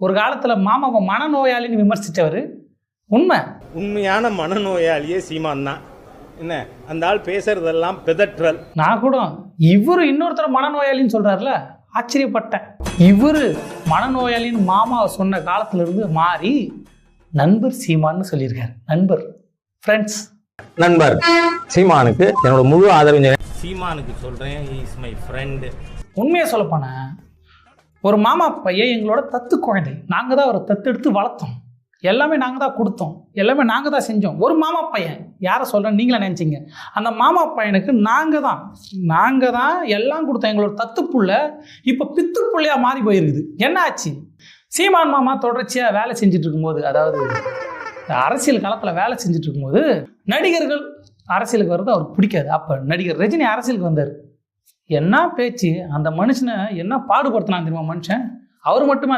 ஒரு காலத்தில் மாமாவை மனநோயாளின்னு விமர்சித்தவர். உண்மையான மனநோயாளியே சீமான் தான். என்ன அந்த ஆள் பேசுறதெல்லாம் பிதற்றல். நான் கூட இவரு இன்னொருத்தர் மனநோயாளின்னு சொல்றாருல, ஆச்சரியப்பட்டேன். இவரு மனநோயாளின்னு மாமாவை சொன்ன காலத்துல இருந்து மாறி நண்பர் சீமான்னு சொல்லியிருக்காரு. நண்பர், ஃப்ரெண்ட்ஸ். நண்பர் சீமானுக்கு என்னோட முழு ஆதரவு. சீமானுக்கு சொல்றேன், he is my friend. உண்மையை சொல்லப்போன ஒரு மாமா பையன் எங்களோட தத்து குழந்தை. நாங்கள் தான் அவரை தத்தெடுத்து வளர்த்தோம். எல்லாமே நாங்கள் தான் கொடுத்தோம், எல்லாமே நாங்கள் தான் செஞ்சோம். ஒரு மாமா பையன், யாரை சொல்கிறேன்னு நீங்களே நினச்சிங்க. அந்த மாமா பையனுக்கு நாங்கள் தான் எல்லாம் கொடுத்தோம். எங்களோட தத்துப்புள்ள இப்போ பித்துப்புள்ளையாக மாறி போயிருக்குது. என்ன ஆச்சு? சீமான் மாமா தொடர்ச்சியாக வேலை செஞ்சுட்டு இருக்கும்போது, அதாவது அரசியல் காலத்தில் வேலை செஞ்சுட்டு இருக்கும்போது நடிகர்கள் அரசியலுக்கு வர்றது அவருக்கு பிடிக்காது. அப்போ நடிகர் ரஜினி அரசியலுக்கு வந்தார். என்ன பேச்சு! அந்த மனுஷனை என்ன பாடுபடுத்தினான் தெரியுமா மனுஷன்? அவர் மட்டுமா